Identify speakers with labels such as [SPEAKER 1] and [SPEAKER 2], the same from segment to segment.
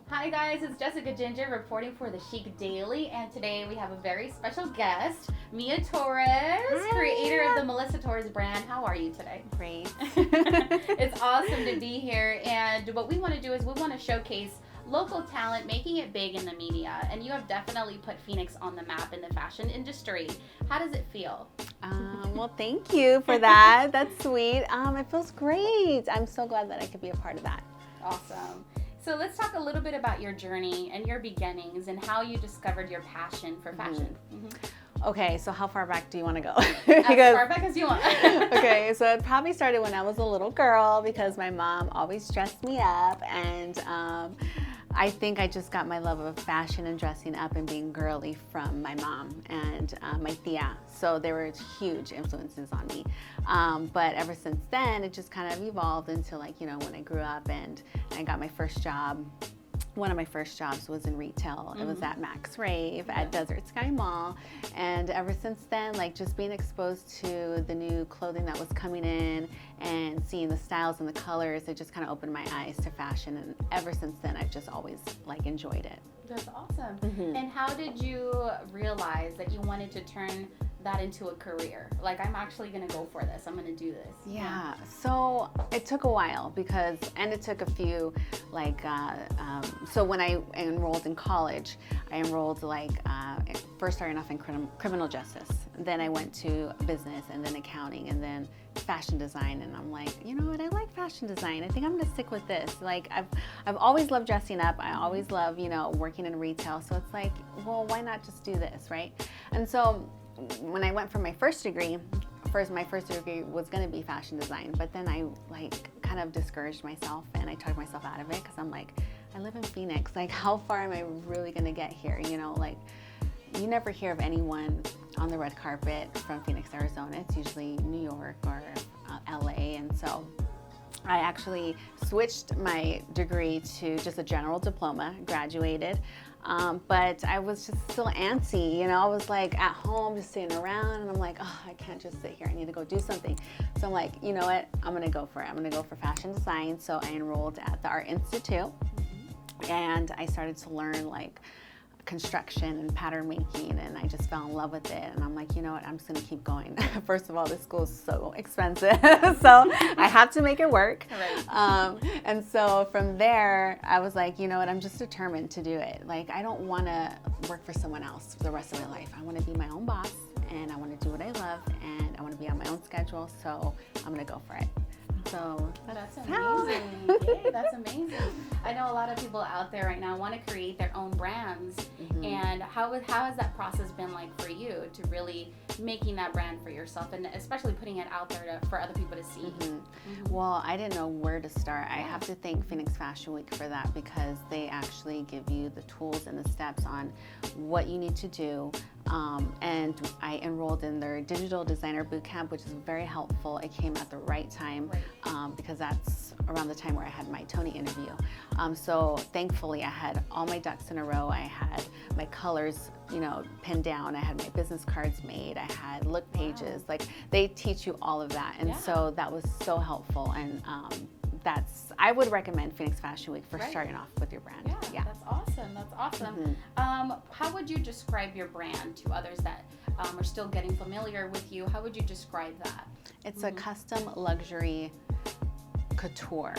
[SPEAKER 1] Hi guys, it's Jessica Ginger reporting for the Chic Daily, and today we have a very special guest, Mia Torres,
[SPEAKER 2] Hi.
[SPEAKER 1] Creator of the Melissa Torres brand. How are you today?
[SPEAKER 2] Great.
[SPEAKER 1] It's awesome to be here, and what we want to do is we want to showcase local talent making it big in the media, and you have definitely put Phoenix on the map in the fashion industry. How does it feel?
[SPEAKER 2] Well, thank you for that. That's sweet. It feels great. I'm so glad that I could be a part of that.
[SPEAKER 1] Awesome. So let's talk a little bit about your journey and your beginnings and how you discovered your passion for fashion.
[SPEAKER 2] Okay, so how far back do you want to go?
[SPEAKER 1] As far back as you want.
[SPEAKER 2] Okay, so it probably started when I was a little girl because my mom always dressed me up, and I think I just got my love of fashion and dressing up and being girly from my mom and my tia. So they were huge influences on me. But ever since then, it just kind of evolved into when I grew up and I got my first job. One of my first jobs was in retail. It was at Max Rave at Desert Sky Mall. And ever since then, just being exposed to the new clothing that was coming in and seeing the styles and the colors, it just kind of opened my eyes to fashion. And ever since then, I've just always enjoyed it.
[SPEAKER 1] That's awesome. And how did you realize that you wanted to turn that into a career? I'm actually going to go for this. I'm going to do this.
[SPEAKER 2] Yeah. So it took a while and it took a few, so when I enrolled in college, I enrolled first starting off in criminal justice. Then I went to business and then accounting and then fashion design. And I'm like, you know what? I like fashion design. I think I'm going to stick with this. I've always loved dressing up. I always love, working in retail. So it's why not just do this, right? And so when I went for my first degree, my first degree was going to be fashion design, but then I kind of discouraged myself and I took myself out of it because I'm I live in Phoenix. How far am I really going to get here? You never hear of anyone on the red carpet from Phoenix, Arizona. It's usually New York or LA, and so I actually switched my degree to just a general diploma, graduated, but I was just still antsy, I was at home just sitting around and I'm I can't just sit here, I need to go do something. So I'm you know what, I'm gonna go for it. I'm gonna go for fashion design. So I enrolled at the Art Institute and I started to learn construction and pattern making, and I just fell in love with it. And I'm you know what, I'm just gonna keep going. First of all, this school is so expensive, so I have to make it work.
[SPEAKER 1] Right.
[SPEAKER 2] And so from there, I was you know what, I'm just determined to do it. I don't want to work for someone else for the rest of my life. I want to be my own boss, and I want to do what I love, and I want to be on my own schedule. So I'm gonna go for it. So
[SPEAKER 1] that's amazing. Yeah, that's amazing. I know a lot of people out there right now want to create their own brands. And how has that process been for you to really making that brand for yourself and especially putting it out there for other people to see?
[SPEAKER 2] Well, I didn't know where to start. I have to thank Phoenix Fashion Week for that because they actually give you the tools and the steps on what you need to do. And I enrolled in their digital designer bootcamp, which is very helpful. It came at the right time because that's around the time where I had my Tony interview. So thankfully I had all my ducks in a row. I had my colors, pinned down. I had my business cards made. I had look pages. They teach you all of that. And so that was so helpful. And I would recommend Phoenix Fashion Week for starting off with your brand.
[SPEAKER 1] Yeah. That's awesome. That's awesome. How would you describe your brand to others that are still getting familiar with you? How would you describe that?
[SPEAKER 2] It's a custom luxury couture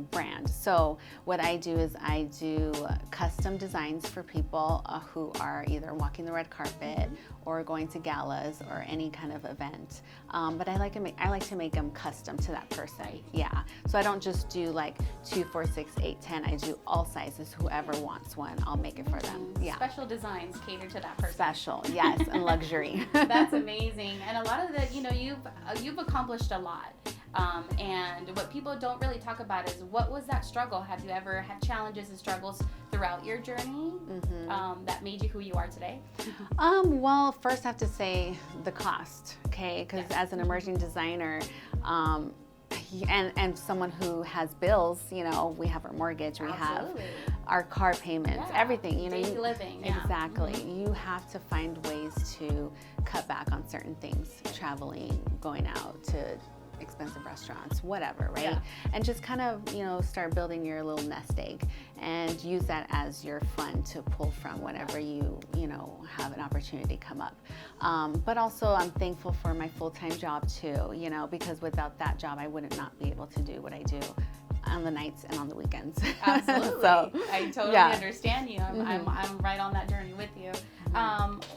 [SPEAKER 2] brand. So what I do is I do custom designs for people who are either walking the red carpet or going to galas or any kind of event. But I like to make them custom to that person. Yeah. So I don't just do 2, 4, 6, 8, 10. I do all sizes. Whoever wants one, I'll make it for them. Yeah.
[SPEAKER 1] Special designs cater to that person.
[SPEAKER 2] Special, yes, and luxury.
[SPEAKER 1] That's amazing. And a lot of that, you've accomplished a lot. And what people don't really talk about is what was that struggle? Have you ever had challenges and struggles throughout your journey that made you who you are today?
[SPEAKER 2] Well, first I have to say the cost, okay? Because as an emerging designer, and someone who has bills, we have our mortgage, we have our car payments, everything,
[SPEAKER 1] daily living.
[SPEAKER 2] Exactly. You have to find ways to cut back on certain things, traveling, going out to expensive restaurants, whatever, right?
[SPEAKER 1] Yeah.
[SPEAKER 2] And just kind of, start building your little nest egg and use that as your fund to pull from whenever you have an opportunity come up. But also I'm thankful for my full-time job too, because without that job, I wouldn't not be able to do what I do on the nights and on the weekends.
[SPEAKER 1] Absolutely.
[SPEAKER 2] So,
[SPEAKER 1] I totally
[SPEAKER 2] yeah.
[SPEAKER 1] understand you. I'm right on that journey with you.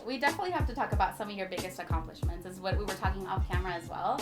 [SPEAKER 1] We definitely have to talk about some of your biggest accomplishments, is what we were talking off camera as well.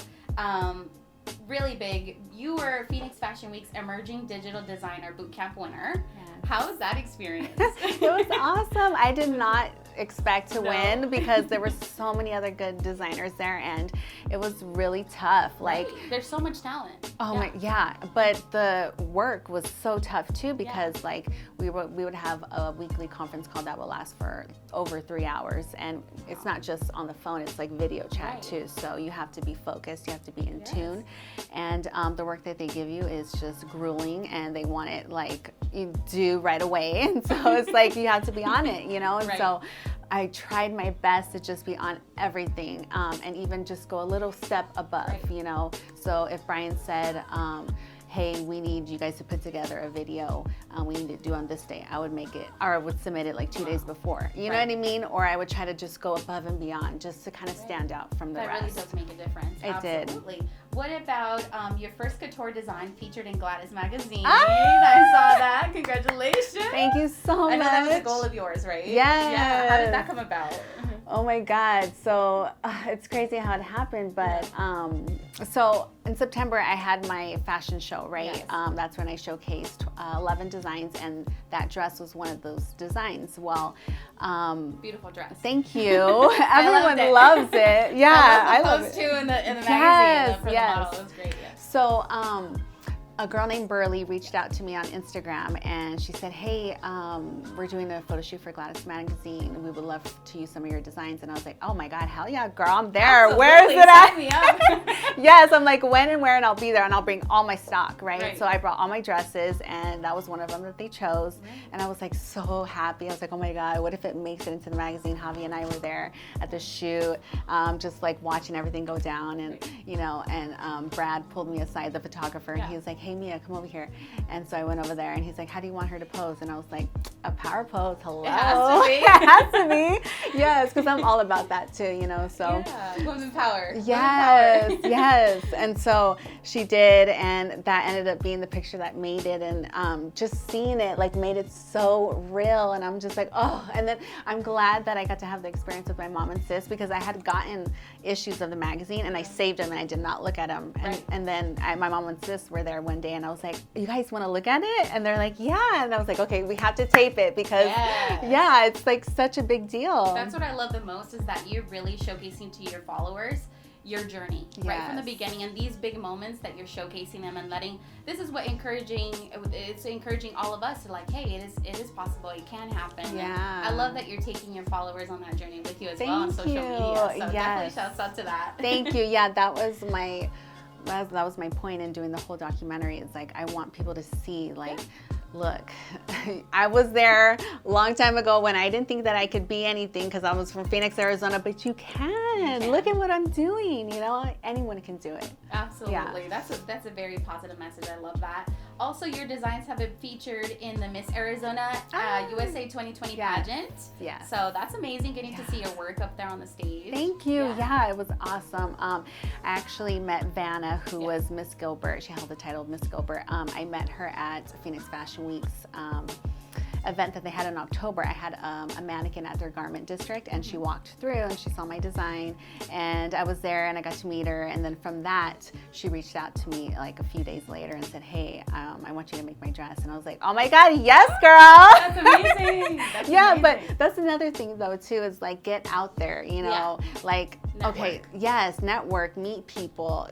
[SPEAKER 1] Really big. You were Phoenix Fashion Week's Emerging Digital Designer Bootcamp winner.
[SPEAKER 2] Yes.
[SPEAKER 1] How was that experience?
[SPEAKER 2] It was awesome. I did not expect to win because there were so many other good designers there, and it was really tough. Like,
[SPEAKER 1] there's so much talent.
[SPEAKER 2] Yeah, but the work was so tough too, because like we would have a weekly conference call that would last for over 3 hours, and it's not just on the phone, it's like video chat too. So you have to be focused, you have to be in tune, and the work that they give you is just grueling, and they want it like you do right away, and so it's like you have to be on it, and so I tried my best to just be on everything, and even just go a little step above, So if Brian said, hey, we need you guys to put together a video, we need to do on this day, I would make it, or I would submit it like 2 days before, you know what I mean? Or I would try to just go above and beyond, just to kind of stand out from the rest.
[SPEAKER 1] That really does make a difference.
[SPEAKER 2] It did.
[SPEAKER 1] Absolutely. What about your first couture design featured in Gladys Magazine? I saw that. Congratulations.
[SPEAKER 2] Thank you so much.
[SPEAKER 1] I know that was a goal of yours, right?
[SPEAKER 2] Yes.
[SPEAKER 1] Yeah. How did that come about?
[SPEAKER 2] Oh my God. So it's crazy how it happened. But so in September, I had my fashion show, right?
[SPEAKER 1] Yes.
[SPEAKER 2] That's when I showcased 11 designs, and that dress was one of those designs. Well,
[SPEAKER 1] beautiful dress.
[SPEAKER 2] Thank you. Everyone loves it. Yeah,
[SPEAKER 1] I love the post too in the magazine for the model. It was great. Yes.
[SPEAKER 2] So a girl named Burley reached out to me on Instagram, and she said, hey, we're doing a photo shoot for Gladys Magazine. We would love to use some of your designs. And I was like, oh my God, hell yeah, girl, I'm there.
[SPEAKER 1] Absolutely.
[SPEAKER 2] Where is it at?
[SPEAKER 1] Sign me up.
[SPEAKER 2] Yes, I'm like, when and where, and I'll be there, and I'll bring all my stock, right? So I brought all my dresses, and that was one of them that they chose. And I was like so happy. I was like, oh my God, what if it makes it into the magazine? Javi and I were there at the shoot, just like watching everything go down. And, and Brad pulled me aside, the photographer, and he was like, hey Mia, come over here. And so I went over there, and he's like, how do you want her to pose? And I was like, a power pose, hello.
[SPEAKER 1] It has to be.
[SPEAKER 2] It has to be. Yes, because I'm all about that too, so.
[SPEAKER 1] Yeah, women's power.
[SPEAKER 2] Yes, yes. And so she did, and that ended up being the picture that made it, and just seeing it like made it so real, and I'm just like, oh. And then I'm glad that I got to have the experience with my mom and sis, because I had gotten issues of the magazine, and I saved them, and I did not look at them. And then my mom and sis were there one day, and I was like, you guys want to look at it? And they're like, yeah. And I was like, okay, we have to tape it, because it's like such a big deal.
[SPEAKER 1] That's what I love the most, is that you're really showcasing to your followers your journey right from the beginning, and these big moments that you're showcasing them and letting, this is what it's encouraging all of us to like, hey, it is possible, it can happen. And I love that you're taking your followers on that journey with you as well on social media, so definitely shouts out to that.
[SPEAKER 2] Thank you. Yeah, that was my point in doing the whole documentary. It's like, I want people to see, like, look, I was there a long time ago when I didn't think that I could be anything, because I was from Phoenix, Arizona, but you can. Look at what I'm doing, anyone can do it.
[SPEAKER 1] Absolutely. Yeah. That's a very positive message. I love that. Also, your designs have been featured in the Miss Arizona USA 2020 pageant. Yeah. So that's amazing, getting to see your work up there on the stage.
[SPEAKER 2] Thank you. Yeah, it was awesome. I actually met Vanna, who was Miss Gilbert. She held the title of Miss Gilbert. I met her at Phoenix Fashion Week's event that they had in October. I had a mannequin at their garment district, and she walked through and she saw my design, and I was there and I got to meet her, and then from that she reached out to me like a few days later and said, hey, I want you to make my dress. And I was like, oh my God, yes, girl.
[SPEAKER 1] That's amazing. That's amazing.
[SPEAKER 2] But that's another thing though too, is like, get out there, like network. Okay, yes, network, meet people,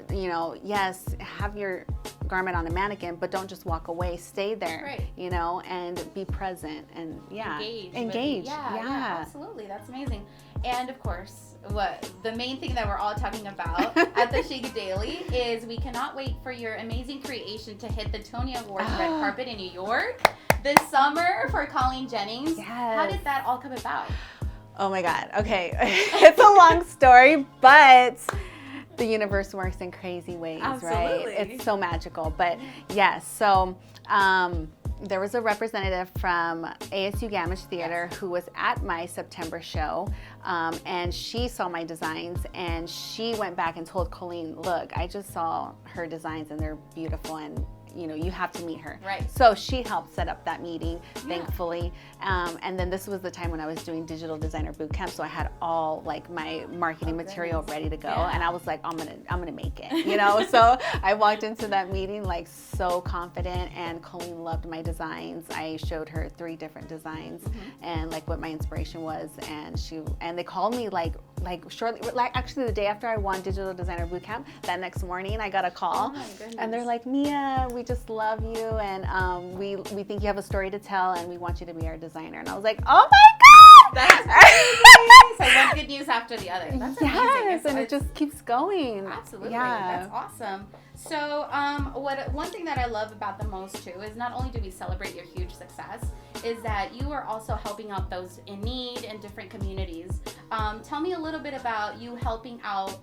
[SPEAKER 2] yes, have your garment on a mannequin, but don't just walk away, stay there, and be present, and engage.
[SPEAKER 1] Yeah, absolutely. That's amazing. And of course, the main thing that we're all talking about at the Chic Daily is we cannot wait for your amazing creation to hit the Tony Awards red carpet in New York this summer for Colleen Jennings. Yes. How did that all come about?
[SPEAKER 2] Oh my God. Okay. It's a long story, but the universe works in crazy ways,
[SPEAKER 1] Absolutely.
[SPEAKER 2] right? It's so magical. But yes, so there was a representative from ASU Gamish Theater who was at my September show, and she saw my designs, and she went back and told Colleen, look, I just saw her designs and they're beautiful, and you have to meet her.
[SPEAKER 1] Right.
[SPEAKER 2] So she helped set up that meeting, thankfully. And then this was the time when I was doing digital designer boot camp, so I had all like my marketing material ready to go, and I was like, I'm gonna make it, So I walked into that meeting like so confident, and Colleen loved my designs. I showed her 3 different designs and like what my inspiration was, and they called me like shortly, like actually the day after I won digital designer boot camp. That next morning I got a call, and they're like, Mia, we just love you, and we think you have a story to tell, and we want you to be our designer. And I was like, oh my God!
[SPEAKER 1] That's crazy. So one good news after the other. That's amazing.
[SPEAKER 2] Yes, and it just keeps going.
[SPEAKER 1] Absolutely.
[SPEAKER 2] Yeah.
[SPEAKER 1] That's awesome. So one thing that I love about the most too is not only do we celebrate your huge success, is that you are also helping out those in need in different communities. Tell me a little bit about you helping out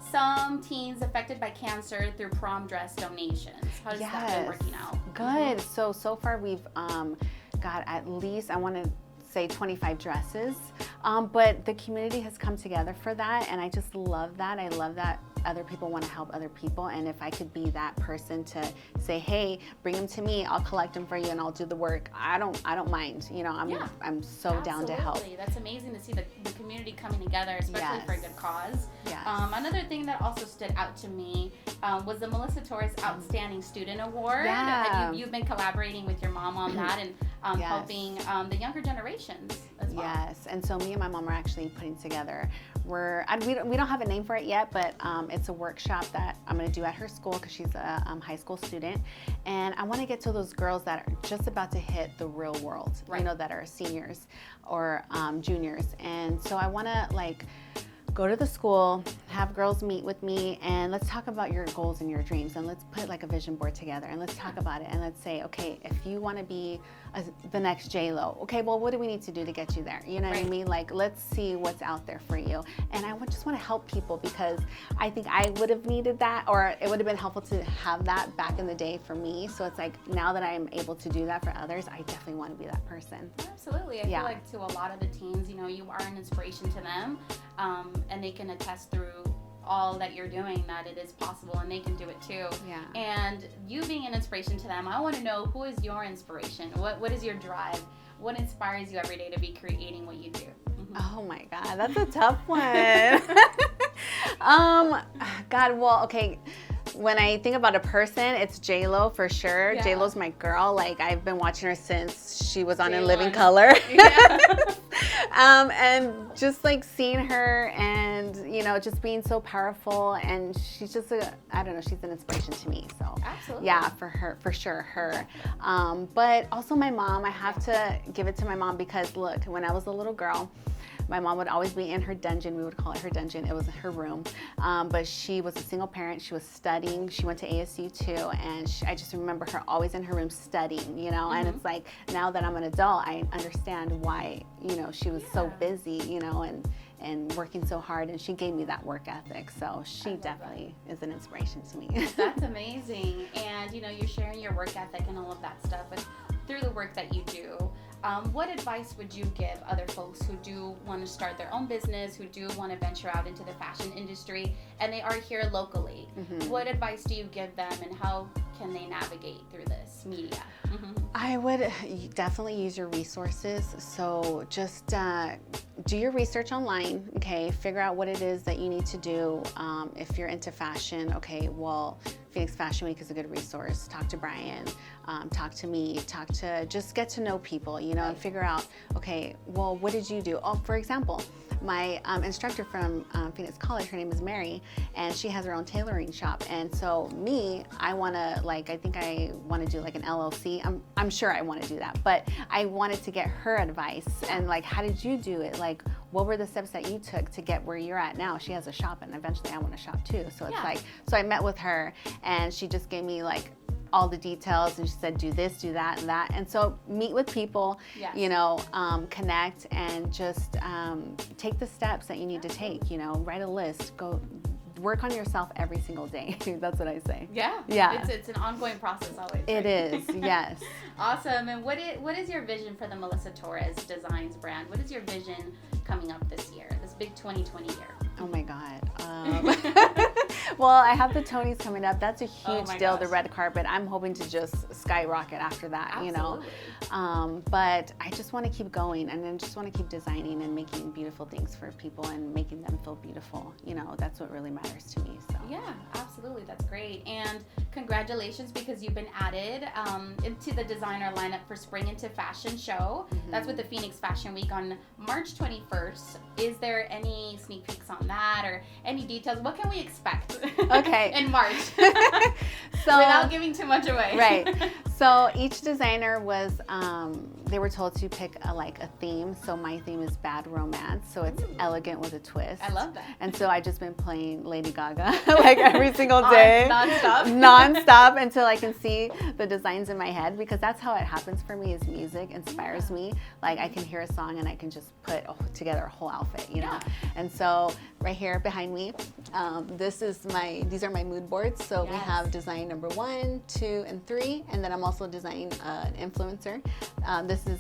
[SPEAKER 1] some teens affected by cancer through prom dress donations. How does that been working out?
[SPEAKER 2] Good. So far we've got at least, I want to say 25 dresses, but the community has come together for that, and I just love that. I love that other people want to help other people, and if I could be that person to say, hey, bring them to me, I'll collect them for you and I'll do the work, I don't mind. I'm so down to help.
[SPEAKER 1] That's amazing to see the community coming together, especially for a good cause.
[SPEAKER 2] Yes.
[SPEAKER 1] Another thing that also stood out to me was the Melissa Torres Outstanding Student Award.
[SPEAKER 2] Yeah.
[SPEAKER 1] You've been collaborating with your mom on that, and helping the younger generations as well.
[SPEAKER 2] Yes, and so me and my mom are actually putting together, we don't have a name for it yet, but it's a workshop that I'm going to do at her school, because she's a high school student, and I want to get to those girls that are just about to hit the real world, that are seniors or juniors, and so I want to go to the school, have girls meet with me, and let's talk about your goals and your dreams, and let's put like a vision board together, and let's talk about it, and let's say, okay, if you want to be the next J-Lo, okay, well, what do we need to do to get you there? You know what I mean? Like, let's see what's out there for you. And I just want to help people, because I think I would have needed that, or it would have been helpful to have that back in the day for me. So it's like, now that I'm able to do that for others, I definitely want to be that person.
[SPEAKER 1] Absolutely. I feel like to a lot of the teens, you are an inspiration to them, and they can attest through all that you're doing that it is possible, and they can do it too.
[SPEAKER 2] Yeah.
[SPEAKER 1] And you being an inspiration to them, I want to know, who is your inspiration? What is your drive? What inspires you every day to be creating what you do?
[SPEAKER 2] Oh my God, that's a tough one. God, well, okay. When I think about a person, it's J-Lo for sure. Yeah. J-Lo's my girl. Like, I've been watching her since she was on In Living Color. Yeah. And just like seeing her, and just being so powerful, and she's just I don't know, she's an inspiration to me. So
[SPEAKER 1] absolutely.
[SPEAKER 2] Yeah, for sure, her. But also my mom, I have to give it to my mom, because look, when I was a little girl, my mom would always be in her dungeon. We would call it her dungeon. It was her room. But she was a single parent. She was studying. She went to ASU too. And I just remember her always in her room studying, And it's like, now that I'm an adult, I understand why, she was so busy, and working so hard. And she gave me that work ethic. So she definitely is an inspiration to me.
[SPEAKER 1] That's amazing. And, you're sharing your work ethic and all of that stuff through the work that you do. What advice would you give other folks who do want to start their own business, who do want to venture out into the fashion industry, and they are here locally? What advice do you give them, and how can they navigate through this media?
[SPEAKER 2] I would definitely use your resources. So just do your research online, okay? Figure out what it is that you need to do. If you're into fashion, okay, well, Phoenix Fashion Week is a good resource. Talk to Brian, talk to me, just get to know people, and figure out, okay, well, what did you do? Oh, for example, my instructor from Phoenix College, her name is Mary, and she has her own tailoring shop. And so I want to, I think I want to do like an LLC. I'm sure I want to do that, but I wanted to get her advice, and how did you do it? What were the steps that you took to get where you're at now? She has a shop, and eventually I want to shop too. So it's so I met with her, and she just gave me all the details, and she said, do this, do that, and that. And so meet with people, connect, and just take the steps that you need to take, write a list, go work on yourself every single day. That's what I say.
[SPEAKER 1] Yeah.
[SPEAKER 2] Yeah.
[SPEAKER 1] It's an ongoing process always.
[SPEAKER 2] It
[SPEAKER 1] right?
[SPEAKER 2] is, yes.
[SPEAKER 1] Awesome. And what is your vision for the Melissa Torres Designs brand? What is your vision coming up this year, this big 2020 year?
[SPEAKER 2] Oh my God. Well, I have the Tonys coming up. That's a huge deal, the red carpet. I'm hoping to just skyrocket after that,
[SPEAKER 1] Absolutely.
[SPEAKER 2] you know. But I just want to keep going, and then just want to keep designing and making beautiful things for people and making them feel beautiful. You know, that's what really matters to me. So.
[SPEAKER 1] Yeah, absolutely. That's great. And congratulations, because you've been added into the designer lineup for Spring Into Fashion show.
[SPEAKER 2] Mm-hmm.
[SPEAKER 1] That's with the Phoenix Fashion Week on March 21st. Is there any sneak peeks on that or any details? What can we expect
[SPEAKER 2] Okay.
[SPEAKER 1] in March?
[SPEAKER 2] So,
[SPEAKER 1] without giving too much away.
[SPEAKER 2] Right. So each designer was, they were told to pick a theme. So my theme is bad romance. So it's elegant with a twist.
[SPEAKER 1] I love that.
[SPEAKER 2] And so I just been playing Lady Gaga like every single day.
[SPEAKER 1] Non-stop.
[SPEAKER 2] Non-stop until I can see the designs in my head, because that's how it happens for me, is music inspires me. Like I can hear a song and I can just put together a whole outfit, you know? And so right here behind me, these are my mood boards. So we have design number 1, 2, and 3. And then I'm also designing an influencer. This is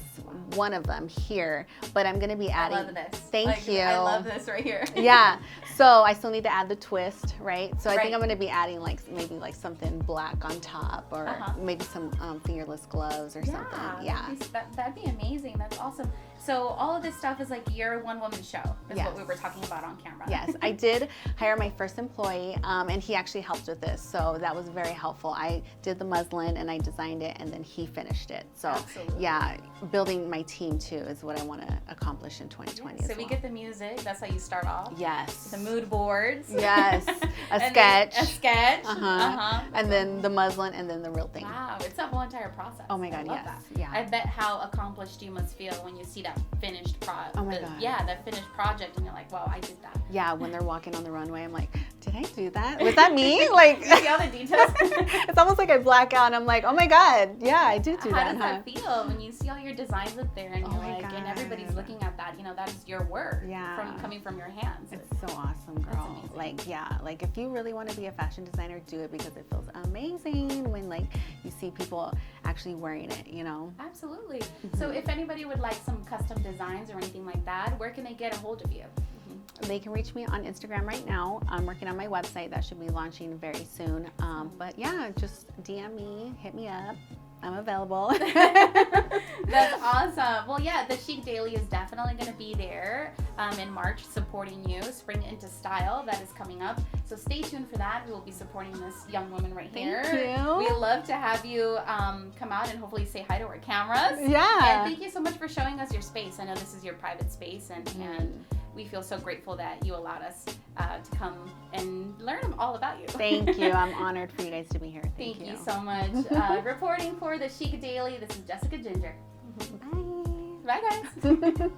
[SPEAKER 2] one of them here, but I'm gonna be adding.
[SPEAKER 1] I love this.
[SPEAKER 2] Thank you.
[SPEAKER 1] I love this right here.
[SPEAKER 2] Yeah. So I still need to add the twist, right? So I think I'm gonna be adding maybe something black on top, or maybe some fingerless gloves or something. Yeah.
[SPEAKER 1] That'd be amazing. That's awesome. So all of this stuff is like your one-woman show, is what we were talking about on camera.
[SPEAKER 2] Yes, I did hire my first employee, and he actually helped with this, so that was very helpful. I did the muslin and I designed it, and then he finished it. So yeah, building my team too is what I want to accomplish in 2020.
[SPEAKER 1] So we get the music. That's how you start off.
[SPEAKER 2] Yes.
[SPEAKER 1] The mood boards.
[SPEAKER 2] Yes. A sketch.
[SPEAKER 1] A sketch.
[SPEAKER 2] And then the muslin, and then the real thing.
[SPEAKER 1] Wow, it's a whole entire process.
[SPEAKER 2] Oh my God,
[SPEAKER 1] I love
[SPEAKER 2] yes.
[SPEAKER 1] that.
[SPEAKER 2] Yeah.
[SPEAKER 1] I bet how accomplished you must feel when you see that finished product.
[SPEAKER 2] Oh my God.
[SPEAKER 1] Yeah, that finished project, and you're like, wow, I did that.
[SPEAKER 2] Yeah, when they're walking on the runway, I'm like, did I do that? Was that me? Like,
[SPEAKER 1] you see all the details?
[SPEAKER 2] It's almost like I black out and I'm like, oh my God, yeah, I did do
[SPEAKER 1] How
[SPEAKER 2] that.
[SPEAKER 1] does that feel when you see all your designs up there and you're like,
[SPEAKER 2] God.
[SPEAKER 1] and everybody's looking at that, you know, that is your work coming from your hands.
[SPEAKER 2] It's so awesome, girl. Like if you really want to be a fashion designer, do it, because it feels amazing when you see people actually wearing it, you know?
[SPEAKER 1] Absolutely. So if anybody would like some custom designs or anything like that, where can they get a hold of you?
[SPEAKER 2] They can reach me on Instagram right now. I'm working on my website that should be launching very soon. But yeah, just DM me, hit me up. I'm available.
[SPEAKER 1] That's awesome. Well, yeah, the Chic Daily is definitely going to be there in March, supporting you. Spring Into Style, that is coming up. So stay tuned for that. We will be supporting this young woman right here.
[SPEAKER 2] Thank you.
[SPEAKER 1] We love to have you come out and hopefully say hi to our cameras.
[SPEAKER 2] Yeah.
[SPEAKER 1] And thank you so much for showing us your space. I know this is your private space, and we feel so grateful that you allowed us to come and learn all about you.
[SPEAKER 2] Thank you. I'm honored for you guys to be here.
[SPEAKER 1] Thank you so much. Reporting for the Chic Daily, this is Jessica Ginger.
[SPEAKER 2] Bye.
[SPEAKER 1] Bye, guys.